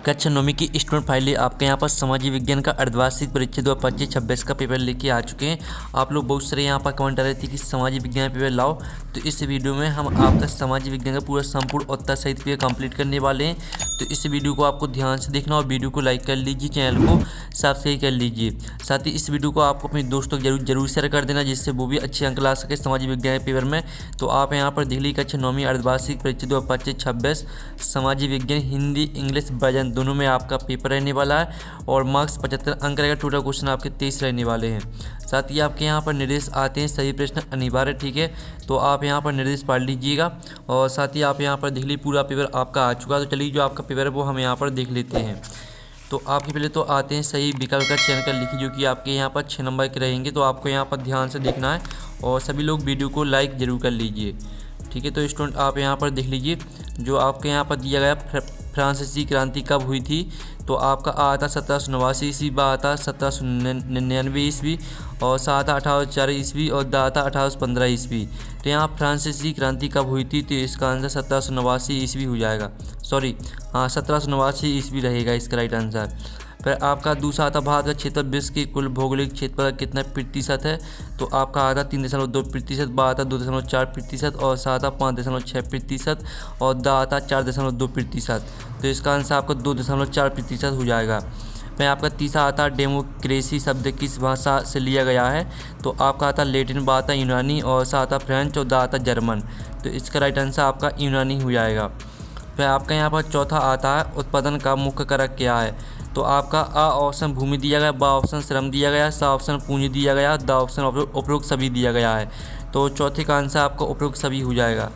कक्षा 9वीं की स्टूडेंट फाइलें आपके यहाँ पर सामाजिक विज्ञान का अर्धवार्षिक परीक्षा 2025-26 का पेपर लेके आ चुके हैं। आप लोग बहुत सारे यहाँ पर कमेंट आ रहे थे कि सामाजिक विज्ञान पेपर लाओ, तो इस वीडियो में हम आपका सामाजिक विज्ञान का पूरा संपूर्ण उत्तर सहित पेपर कंप्लीट करने वाले हैं। तो इस वीडियो को आपको ध्यान से देखना और वीडियो को लाइक कर लीजिए, चैनल को सब्सक्राइब कर लीजिए। साथ ही इस वीडियो को आपको अपने दोस्तों को जरूर शेयर कर देना, जिससे वो भी अच्छे अंक ला सके सामाजिक विज्ञान पेपर में। तो आप यहाँ पर देख लीजिए कक्षा 9वीं अर्धवार्षिक परीक्षा 2025-26 सामाजिक विज्ञान हिंदी इंग्लिश वर्जन दोनों में आपका पेपर रहने वाला है और मार्क्स 75 अंक रहेगा। टोटल क्वेश्चन आपके 23 रहने वाले हैं। साथ ही आपके यहाँ पर निर्देश आते हैं, सही प्रश्न अनिवार्य, ठीक है। तो आप यहाँ पर निर्देश पढ़ लीजिएगा और साथ ही आप यहाँ पर देख लीजिए पूरा पेपर आपका आ चुका है। तो चलिए जो आपका पेपर है वो हम यहाँ पर देख लेते हैं। तो आपके पहले तो आते हैं सही विकल्प का चयन कर लिखिए, जो कि आपके यहाँ पर 6 नंबर के रहेंगे। तो आपको यहाँ पर ध्यान से देखना है और सभी लोग वीडियो को लाइक जरूर कर लीजिए, ठीक है। तो स्टूडेंट आप यहाँ पर देख लीजिए जो आपके यहाँ पर दिया गया फ्रांसीसी क्रांति कब हुई थी। तो आपका आ था 1789 ईस्वी, बा था 1799 ईस्वी और सा था 1804 ईस्वी और दा था 1815 ईस्वी। तो यहाँ फ्रांसीसी क्रांति कब हुई थी, तो इसका आंसर 1789 ईस्वी हो जाएगा। सॉरी, हाँ 1789 ईस्वी रहेगा इसका राइट आंसर। फिर आपका दूसरा आता भारत का क्षेत्र विश्व के कुल भौगोलिक क्षेत्र पर कितना प्रतिशत है। तो आपका आता 3.2%, बा आता 2.4% और सा आता 5.6% और दा आता 4.2%। तो इसका आंसर आपका 2.4% हो जाएगा। फिर आपका तीसरा आता डेमोक्रेसी शब्द किस भाषा से लिया गया है। तो आपका आता लैटिन, बा आता यूनानी और सा आता फ्रेंच और दा आता जर्मन। तो इसका राइट आंसर आपका यूनानी हो जाएगा। फिर आपका यहाँ पर चौथा आता है उत्पादन का मुख्य कारक क्या है। तो आपका आ ऑप्शन भूमि दिया गया, बा ऑप्शन श्रम दिया गया, सा ऑप्शन पूंजी दिया गया, दा ऑप्शन उपरोक्त सभी दिया गया है। तो चौथे का आंसर आपका उपरोक्त सभी हो जाएगा।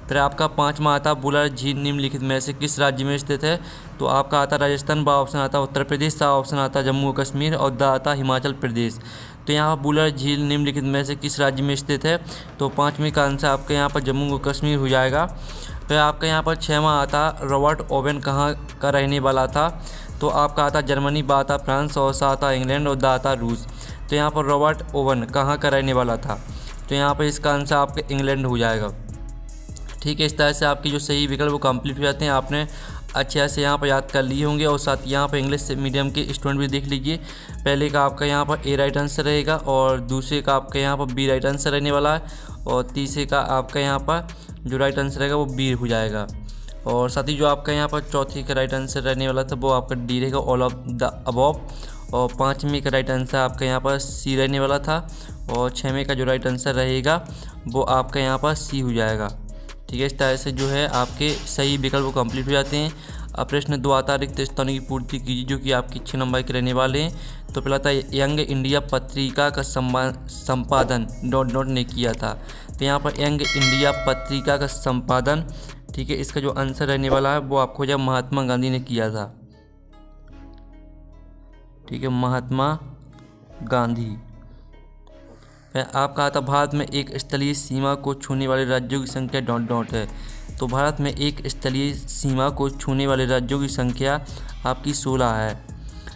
फिर आपका पांचवा आता बुलर झील निम्नलिखित में से किस राज्य में स्थित है। तो आपका आता राजस्थान, बा ऑप्शन आता उत्तर प्रदेश, सा ऑप्शन आता जम्मू कश्मीर और दा आता हिमाचल प्रदेश। तो यहाँ बुलर झील निम्नलिखित में से किस राज्य में स्थित है। तो पाँचवें का आंसर आपका यहाँ पर जम्मू कश्मीर हो जाएगा। फिर आपका यहाँ पर छठवां आता रॉबर्ट ओवन कहाँ का रहने वाला था। तो आपका आता जर्मनी, बा आता फ्रांस और सा आता इंग्लैंड और दा आता रूस। तो यहाँ पर रॉबर्ट ओवन कहाँ का रहने वाला था। तो यहाँ पर इसका आंसर आपका इंग्लैंड हो जाएगा, ठीक है। इस तरह से आपके जो सही विकल्प वो कंप्लीट हो जाते हैं। आपने अच्छे से यहाँ पर याद कर लिए होंगे और साथ यहाँ पर इंग्लिश मीडियम के स्टूडेंट भी देख लीजिए। पहले का आपका यहाँ पर ए राइट आंसर रहेगा और दूसरे का आपका यहाँ पर बी राइट आंसर रहने वाला है और तीसरे का आपका यहाँ पर जो राइट आंसर रहेगा वो बी हो जाएगा। और साथ ही जो आपका यहाँ पर चौथी का राइट आंसर रहने वाला था वो आपका डी रहेगा, ऑल ऑफ द अबव। और पाँचवीं का राइट आंसर आपका यहाँ पर सी रहने वाला था और छठवें का जो राइट आंसर रहेगा वो आपका यहाँ पर सी हो जाएगा, ठीक है। इस तरह से जो है आपके सही विकल्प कंप्लीट हो जाते हैं। अब प्रश्न 2 आता रिक्त स्थानों की पूर्ति कीजिए, जो कि आपकी 6 नंबर के रहने वाले हैं। तो पहला था यंग इंडिया पत्रिका का संपादन ... ने किया था। तो यहाँ पर यंग इंडिया पत्रिका का संपादन, ठीक है, इसका जो आंसर रहने वाला है वो आपको जब महात्मा गांधी ने किया था, ठीक है, महात्मा गांधी। फिर आपका आता भारत में एक स्थलीय सीमा को छूने वाले राज्यों की संख्या ... है। तो भारत में एक स्थलीय सीमा को छूने वाले राज्यों की संख्या आपकी 16 है।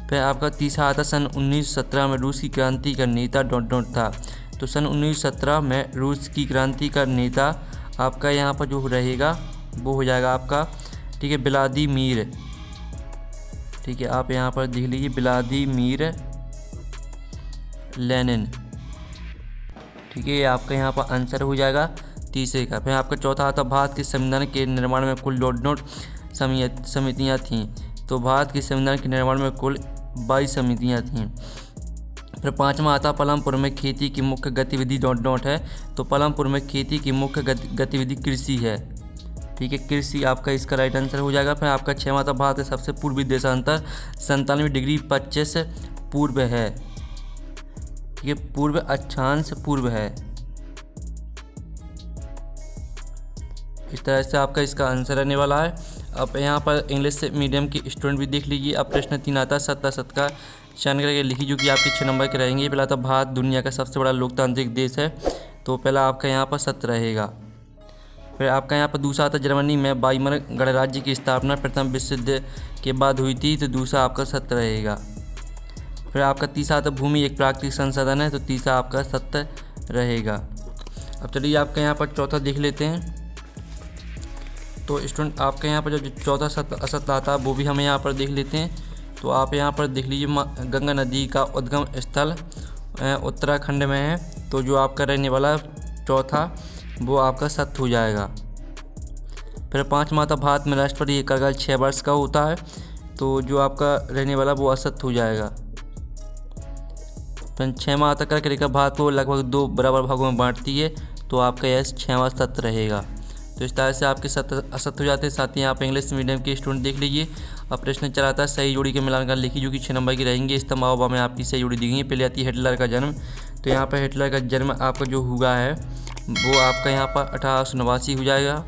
फिर आपका तीसरा आता सन 1917 में रूस की क्रांति का नेता ... था। तो सन 1917 में रूस की क्रांति का नेता आपका यहाँ पर जो रहेगा वो हो जाएगा आपका, ठीक है, व्लादिमीर, ठीक है। आप यहाँ पर देख लीजिए व्लादिमीर लेनिन, ठीक है, ये आपका यहाँ पर आंसर हो जाएगा तीसरे का। फिर आपका चौथा आता भारत के संविधान के निर्माण में कुल ... समितियाँ थीं। तो भारत के संविधान के निर्माण में कुल 22 समितियाँ थीं। फिर पाँचवा आता पलमपुर में खेती की मुख्य गतिविधि ... है। तो पलमपुर में खेती की मुख्य गतिविधि कृषि है, ठीक है, कृषि आपका इसका राइट आंसर हो जाएगा। फिर आपका छठवां आता भारत का सबसे पूर्वी देशांतर 97 डिग्री 25 पूर्व है, ठीक है, पूर्व अक्षांश पूर्व है। इस तरह से आपका इसका आंसर रहने वाला है। अब यहाँ पर इंग्लिश मीडियम के स्टूडेंट भी देख लीजिए। अब प्रश्न 3 आता सत्ता का चयन करके लिखिए, जो कि आपके 6 नंबर के रहेंगे। पहला था भारत दुनिया का सबसे बड़ा लोकतांत्रिक देश है। तो पहला आपका यहाँ पर सत्य रहेगा। फिर आपका यहाँ पर दूसरा आता जर्मनी में वाइमर गणराज्य की स्थापना प्रथम विश्व युद्ध के बाद हुई थी। तो दूसरा आपका सत्य रहेगा। फिर आपका तीसरा आता भूमि एक प्राकृतिक संसाधन है। तो तीसरा आपका सत्य रहेगा। अब चलिए आपका यहाँ पर चौथा देख लेते हैं। तो स्टूडेंट आपके यहाँ पर जो चौथा असतह आता है वो भी हमें यहाँ पर देख लेते हैं। तो आप यहाँ पर देख लीजिए गंगा नदी का उद्गम स्थल उत्तराखंड में है। तो जो आपका रहने वाला चौथा वो आपका सत्य हो जाएगा। फिर 5वां था भारत में राष्ट्रपति कार्यकाल 6 वर्ष का होता है। तो जो आपका रहने वाला वो असत्य हो जाएगा। फिर 6वां आता कार्यकाल भारत को लगभग 2 बराबर भागों में बांटती है। तो आपका यह 6वां सत्य रहेगा। तो इस तरह से आपके सत्य असत्य हो जाते हैं। साथ ही आप इंग्लिश मीडियम के स्टूडेंट देख लीजिए। अब प्रश्न चलाता है सही जोड़ी के मिलान कर लिखिए, जो कि 6 नंबर की रहेंगी। स्तंभ में आपकी सही जोड़ी दी गई है। पहले आती है हिटलर का जन्म। तो यहाँ पर हिटलर का जन्म आपका जो हुआ है वो आपका यहाँ पर 1889 हो जाएगा।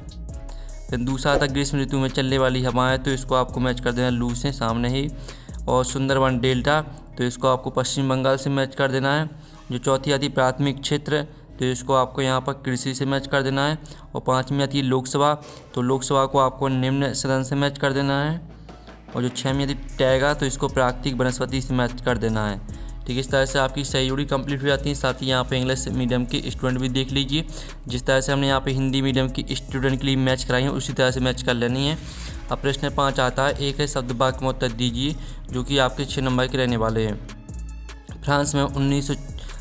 फिर दूसरा आता ग्रीष्म ऋतु में चलने वाली हवाएं। तो इसको आपको मैच कर देना लू से सामने ही। और सुंदरवन डेल्टा, तो इसको आपको पश्चिम बंगाल से मैच कर देना है। जो चौथी आती प्राथमिक क्षेत्र, तो इसको आपको यहाँ पर कृषि से मैच कर देना है। और 5वीं आती है लोकसभा, तो लोकसभा को आपको निम्न सदन से मैच कर देना है। और जो 6वीं आती टैगा, तो इसको प्राकृतिक वनस्पति से मैच कर देना है। ठीक है, इस तरह से आपकी सही जोड़ी कंप्लीट हो जाती है। साथ ही यहाँ पे इंग्लिश मीडियम के स्टूडेंट भी देख लीजिए। जिस तरह से हमने यहाँ पे हिंदी मीडियम की स्टूडेंट के लिए मैच कराई है उसी तरह से मैच कर लेनी है। अब प्रश्न 5 आता है एक है शब्द वाक्य में उत्तर दीजिए, जो कि आपके 6 नंबर के रहने वाले हैं। फ्रांस में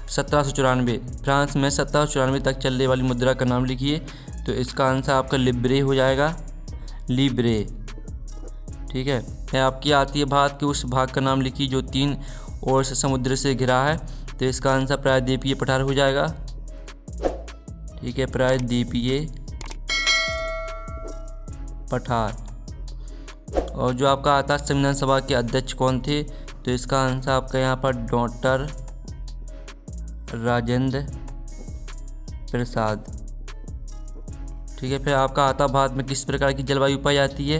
1794 तक चलने वाली मुद्रा का नाम लिखिए। तो इसका आंसर आपका लिब्रे हो जाएगा, लिब्रे। ठीक है, आपकी आती है भारत के उस भाग का नाम लिखिए जो 3 ओर से समुद्र से घिरा है। तो इसका आंसर प्रायद्वीपीय पठार हो जाएगा। ठीक है, प्रायद्वीपीय पठार। और जो आपका आता है संविधान सभा के अध्यक्ष कौन थे, तो इसका आंसर आपका यहाँ पर डॉक्टर राजेंद्र प्रसाद। ठीक है, फिर आपका आता भारत में किस प्रकार की जलवायु पाई जाती है,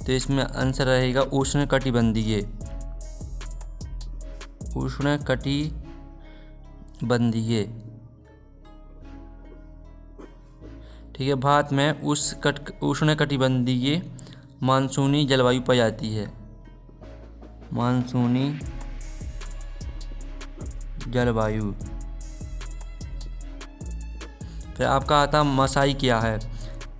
तो इसमें आंसर रहेगा उष्णकटिबंधीय। उष्णकटिबंधीय। ठीक है, भारत में उष्णकटिबंधीय मानसूनी जलवायु पाई जाती है, मानसूनी जलवायु। फिर आपका आता मसाई क्या है।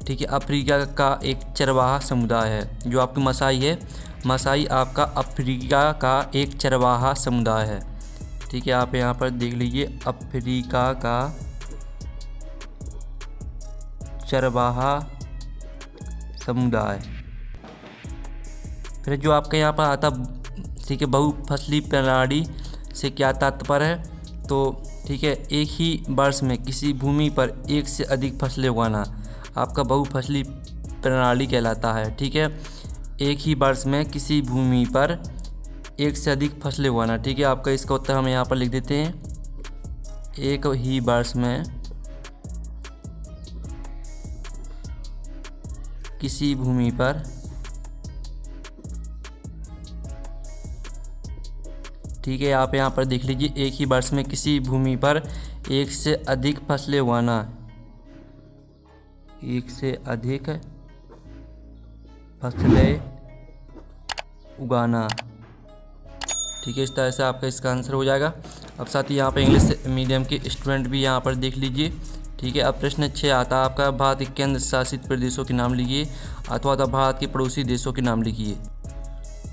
ठीक है, अफ्रीका का एक चरवाहा समुदाय है। जो आपकी मसाई है, मसाई आपका अफ्रीका का एक चरवाहा समुदाय है। ठीक है, आप यहाँ पर देख लीजिए अफ्रीका का चरवाहा समुदाय। फिर जो आपके यहाँ पर आता, ठीक है, बहुफसली प्रणाली से क्या तात्पर्य है। तो ठीक है, एक ही वर्ष में किसी भूमि पर एक से अधिक फसलें उगाना आपका बहुफसली प्रणाली कहलाता है। ठीक है, एक ही वर्ष में किसी भूमि पर एक से अधिक फसलें उगाना। ठीक है, आपका इसका उत्तर हम यहाँ पर लिख देते हैं, एक ही वर्ष में किसी भूमि पर ठीक है, आप यहाँ पर देख लीजिए एक ही वर्ष में किसी भूमि पर एक से अधिक फसलें उगाना, एक से अधिक फसलें उगाना। ठीक है, इस तरह से आपका इसका आंसर हो जाएगा। अब साथ ही यहाँ पर इंग्लिश मीडियम के स्टूडेंट भी यहाँ पर देख लीजिए। ठीक है, अब प्रश्न 6 आता है आपका भारत के केंद्र शासित प्रदेशों के नाम लिखिए अथवा भारत के पड़ोसी देशों के नाम लिखिए।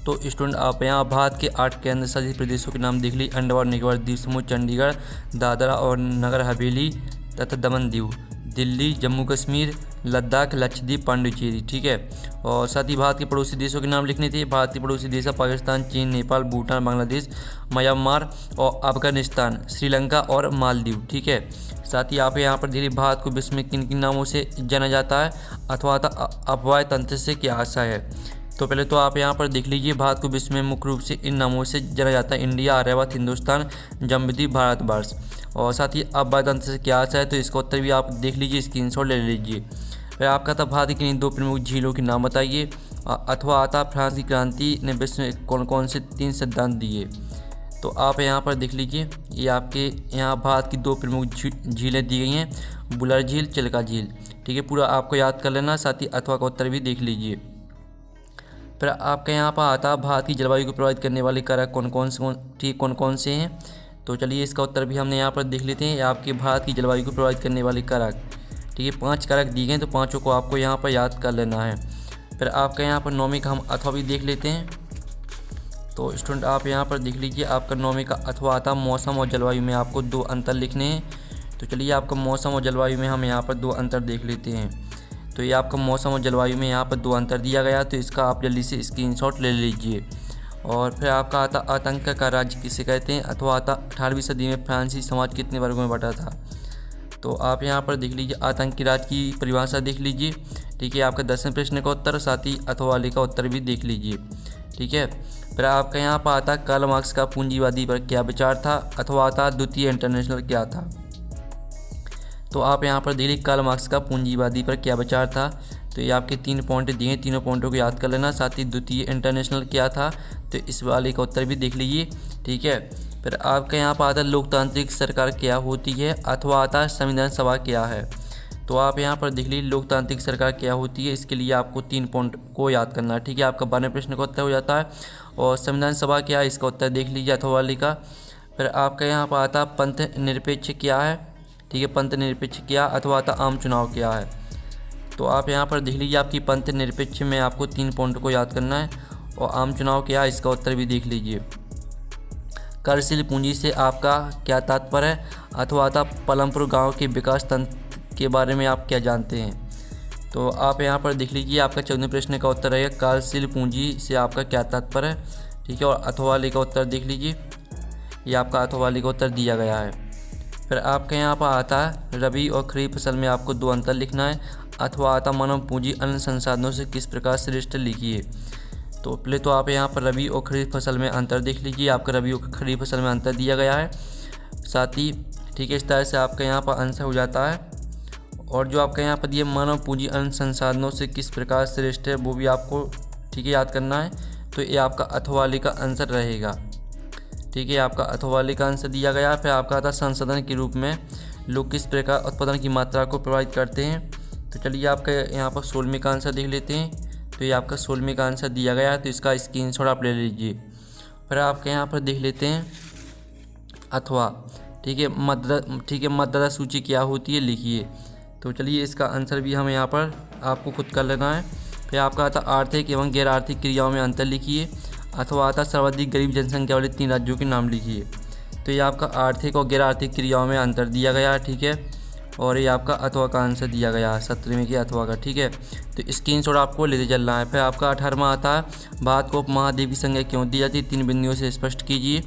तो स्टूडेंट आप यहाँ भारत के 8 केंद्र शासित प्रदेशों के नाम देख लीजिए, अंडमान निकोबार द्वीप समूह, चंडीगढ़, दादरा और नगर हवेली तथा दमन दीव, दिल्ली, जम्मू कश्मीर, लद्दाख, लक्षद्वीप, पांडिचेरी। ठीक है, और साथ ही भारत के पड़ोसी देशों के नाम लिखने थे। भारत के पड़ोसी देश है पाकिस्तान, चीन, नेपाल, भूटान, बांग्लादेश, म्यांमार और अफगानिस्तान, श्रीलंका और मालदीव। ठीक है, साथ ही आप यहाँ पर धीरे भारत को विश्व में किन किन नामों से जाना जाता है अथवा अपवाय तंत्र से क्या आशा है। तो पहले तो आप यहाँ पर देख लीजिए भारत को विश्व में मुख्य रूप से इन नामों से जाना जाता है, इंडिया, आर्यवर्त, हिंदुस्तान, जमविद्वीप, भारतवर्ष। और साथ ही अपवाय तंत्र से क्या आशा है, तो इसका उत्तर भी आप देख लीजिए, स्क्रीनशॉट ले लीजिए। फिर आपका था भारत की 2 प्रमुख झीलों के नाम बताइए अथवा आता फ्रांस की क्रांति ने विश्व में कौन कौन से 3 सिद्धांत दिए। तो आप यहाँ पर देख लीजिए, ये आपके यहाँ भारत की 2 प्रमुख झीलें दी गई हैं, बुलर झील, चिल्का झील। ठीक है, पूरा आपको याद कर लेना, साथ ही अथवा का उत्तर भी देख लीजिए। फिर आपके यहाँ पर आता भारत की जलवायु को प्रभावित करने वाले कारक कौन कौन से हैं। तो चलिए इसका उत्तर भी हमने यहाँ पर देख लेते हैं। आपके भारत की जलवायु को प्रभावित करने वाले कारक, ठीक है, 5 कारक दिए गए तो पाँचों को आपको यहाँ पर याद कर लेना है। फिर आपका यहाँ पर नौवीं का हम अथवा भी देख लेते हैं। तो स्टूडेंट आप यहाँ पर देख लीजिए, आपका नौवीं का अथवा आता मौसम और जलवायु में आपको 2 अंतर लिखने हैं। तो चलिए आपका मौसम और जलवायु में हम यहाँ पर 2 अंतर देख लेते हैं। तो ये आपका मौसम और जलवायु में यहाँ पर 2 अंतर दिया गया, तो इसका आप जल्दी से स्क्रीनशॉट ले लीजिए। और फिर आपका आता आतंक का राज्य किसे कहते हैं, अथवा आता 18वीं सदी में फ्रांसीसी समाज कितने वर्गों में बटा था। तो आप यहाँ पर देख लीजिए, आतंकी राज्य की परिभाषा देख लीजिए। ठीक है, आपका 10वें प्रश्न का उत्तर, साथ ही अथवा वाले का उत्तर भी देख लीजिए। ठीक है, फिर आपका यहाँ पर आता कार्ल मार्क्स का पूंजीवादी पर क्या विचार था, अथवा आता द्वितीय इंटरनेशनल क्या था। तो आप यहाँ पर देखिए, कार्ल मार्क्स का पूंजीवादी पर क्या विचार था। तो ये आपके 3 पॉइंट दिए हैं, तीनों पॉइंटों को याद कर लेना। साथ ही द्वितीय इंटरनेशनल क्या था, तो इस वाले का उत्तर भी देख लीजिए। ठीक है, फिर आपका यहाँ पर आता लोकतांत्रिक सरकार क्या होती है, अथवा आता संविधान सभा क्या है। तो आप यहाँ पर देख लीजिए, लोकतांत्रिक सरकार क्या होती है, इसके लिए आपको 3 पॉइंट को याद करना है। ठीक है, आपका 12वें प्रश्न का उत्तर हो जाता है। और संविधान सभा क्या है, इसका उत्तर देख लीजिए अथवा वाले का। फिर आपका यहाँ पर आता पंथ निरपेक्ष क्या है। ठीक है, पंथ निरपेक्ष क्या, अथवा आता आम चुनाव क्या है। तो आप यहाँ पर देख लीजिए, आपकी पंथ निरपेक्ष में आपको 3 पॉइंट को याद करना है। और आम चुनाव क्या है, इसका उत्तर भी देख लीजिए। कार्यशील पूंजी से आपका क्या तात्पर्य है, अथवा आता पलमपुर गांव के विकास तंत्र के बारे में आप क्या जानते हैं। तो आप यहाँ पर देख लीजिए, आपका 14वें प्रश्न का उत्तर रहेगा कार्यशील पूंजी से आपका क्या तात्पर्य है। ठीक है, और अथवा वाले का उत्तर देख लीजिए, ये आपका अथवा वाले का उत्तर दिया गया है। फिर आपके यहाँ पर आता है रबी और खरीफ फसल में आपको 2 अंतर लिखना है, अथवा आता मानव पूंजी अन्य संसाधनों से किस प्रकार श्रेष्ठ लिखिए। तो पहले तो आप यहाँ पर रबी और खरीफ फसल में अंतर देख लीजिए, आपका रबी और खरीफ फसल में अंतर दिया गया है। साथ ही ठीक है, इस तरह से आपका यहाँ पर आंसर हो जाता है। और जो आपका यहाँ पर दिए मानव पूंजी अन्य संसाधनों से किस प्रकार श्रेष्ठ है, वो भी आपको ठीक है याद करना है। तो ये आपका अथवा वाले का आंसर रहेगा। ठीक है, आपका अथवा वाले का आंसर दिया गया। फिर आपका आता संसाधन के रूप में लोग किस प्रकार उत्पादन की मात्रा को प्रभावित करते हैं। तो चलिए आपका यहाँ पर 16वें का आंसर देख लेते हैं। तो ये आपका 16वें का आंसर दिया गया है, तो इसका स्क्रीनशॉट आप ले लीजिए। फिर आपके यहाँ पर देख लेते हैं अथवा। ठीक है, मतदाता सूची क्या होती है, लिखिए। तो चलिए इसका आंसर भी हम यहाँ पर आपको खुद कर लेना है। फिर आपका आता आर्थिक एवं गैर आर्थिक क्रियाओं में अंतर लिखिए, अथवा आता सर्वाधिक गरीब जनसंख्या वाले 3 राज्यों के नाम लिखिए। तो ये आपका आर्थिक और गैर आर्थिक क्रियाओं में अंतर दिया गया है। ठीक है, और ये आपका अथवा का आंसर दिया गया है 17वें के अथवा का। ठीक है, तो स्क्रीनशॉट आपको लेते चलना है। फिर आपका 18वां आता है भारत को उपमहाद्वीप की संज्ञा क्यों दी जाती है, 3 बिंदुओं से स्पष्ट कीजिए।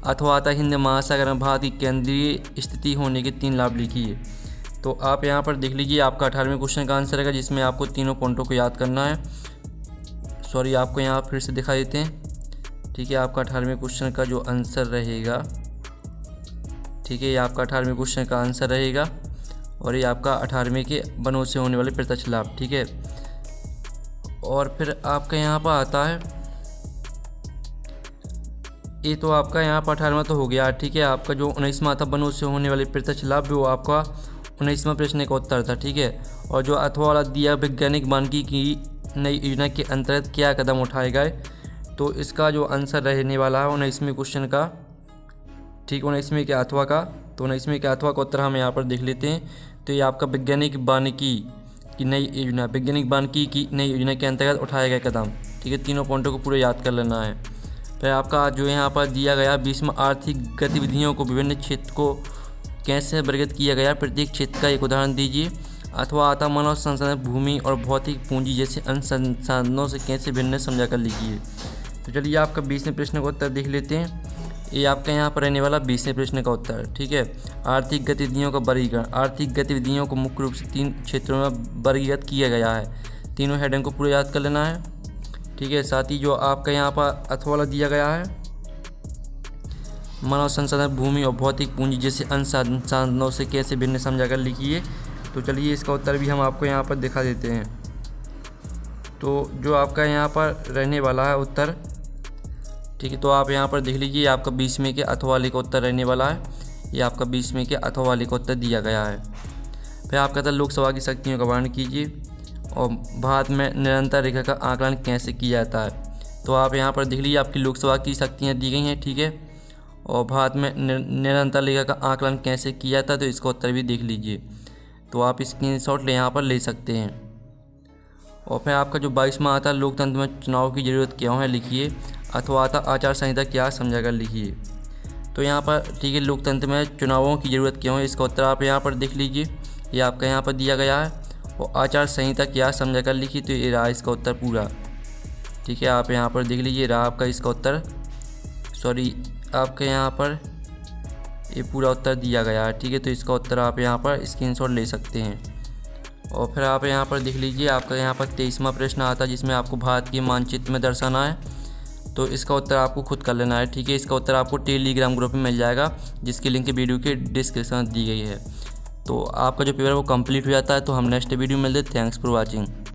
अथवा आता हिंद महासागर में भारत की केंद्रीय स्थिति होने के 3 लाभ लिखिए। तो आप यहाँ पर देख लीजिए, आपका 18वें क्वेश्चन का आंसर रहेगा, जिसमें आपको तीनों पॉइंटों को याद करना है। सॉरी, आपको यहाँ फिर से दिखा देते हैं। ठीक है, आपका 18वें क्वेश्चन का जो आंसर रहेगा, ठीक है, ये आपका 18वें क्वेश्चन का आंसर रहेगा। और ये आपका 18वें के वनों से होने वाले प्रत्यक्ष लाभ। ठीक है, और फिर आपका यहाँ पर आता है, ये तो आपका यहाँ पर 18वां तो हो गया। ठीक है, आपका जो 19वां था वनों से होने वाले प्रत्यक्ष लाभ, वो आपका 19वां प्रश्न का उत्तर था। ठीक है, और जो अथवा वाला दिया वैज्ञानिक मानकी की नई योजना के अंतर्गत क्या कदम उठाए गए, तो इसका जो आंसर रहने वाला है 19वें क्वेश्चन का। ठीक, 19वें के अथवा का। तो 19वें के अथवा का उत्तर हम यहाँ पर देख लेते हैं। तो ये आपका वैज्ञानिक वानिकी की नई योजना, वैज्ञानिक वानिकी की नई योजना के अंतर्गत उठाए गए कदम। ठीक है, तीनों पॉइंटों को पूरे याद कर लेना है। फिर आपका जो यहाँ पर दिया गया 20वां आर्थिक गतिविधियों को विभिन्न क्षेत्र को कैसे वर्गीकृत किया गया, प्रत्येक क्षेत्र का एक उदाहरण दीजिए। अथवा आता मानव संसाधन, भूमि और भौतिक पूंजी जैसे अन्य संसाधनों से कैसे भिन्न समझा कर लिखिए। तो चलिए आपका 20वें प्रश्न का उत्तर देख लेते हैं। ये आपका यहाँ पर रहने वाला 20वें प्रश्न का उत्तर। ठीक है, आर्थिक गतिविधियों का वर्गीकरण। आर्थिक गतिविधियों को मुख्य रूप से 3 क्षेत्रों में वर्गीकृत किया गया है। तीनों हेडिंग को पूरा याद कर लेना है। ठीक है, साथ ही जो आपका यहाँ पर अथवा वाला दिया गया है, मानव संसाधन, भूमि और भौतिक पूंजी जैसे अन्य संसाधनों से कैसे भिन्न समझा कर लिखिए। तो चलिए इसका उत्तर भी हम आपको यहाँ पर दिखा देते हैं। तो जो आपका यहाँ पर रहने वाला है उत्तर, ठीक है, तो आप यहाँ पर देख लीजिए, आपका 20वें के अथवा वाले का उत्तर रहने वाला है। ये आपका 20वें के अथवा वाले का उत्तर दिया गया है। फिर आपका था लोकसभा की शक्तियों का वर्णन कीजिए, और भारत में निरंतर रेखा का आकलन कैसे किया जाता है। तो आप यहाँ पर देख लीजिए, आपकी लोकसभा की शक्तियाँ दी गई हैं। ठीक है, और भारत में निरंतर रेखा का आकलन कैसे किया जाता है, तो इसका उत्तर भी देख लीजिए। तो आप स्क्रीनशॉट यहाँ पर ले सकते हैं। और फिर आपका जो 22वां आता है लोकतंत्र में चुनाव की ज़रूरत क्यों है लिखिए, अथवा आता आचार संहिता क्या समझाकर लिखिए। तो यहाँ पर ठीक है, लोकतंत्र में चुनावों की ज़रूरत क्यों है, इसका उत्तर आप यहाँ पर देख लीजिए, ये आपका यहाँ पर दिया गया है। और आचार संहिता क्या समझाकर लिखिए, तो ये रहा इसका उत्तर पूरा। ठीक है, आप यहाँ पर देख लीजिए, रहा आपका इसका उत्तर, सॉरी आपके यहाँ पर ये पूरा उत्तर दिया गया है। ठीक है, तो इसका उत्तर आप यहाँ पर स्क्रीनशॉट ले सकते हैं। और फिर आप यहाँ पर देख लीजिए, आपका यहाँ पर 23वां प्रश्न आता है जिसमें आपको भारत के मानचित्र में दर्शाना है। तो इसका उत्तर आपको खुद कर लेना है। ठीक है, इसका उत्तर आपको टेलीग्राम ग्रुप में मिल जाएगा, जिसकी लिंक वीडियो के डिस्क्रिप्शन में दी गई है। तो आपका जो पेपर है वो कंप्लीट हो जाता है। तो हम नेक्स्ट वीडियो में मिलते हैं। Thanks for watching.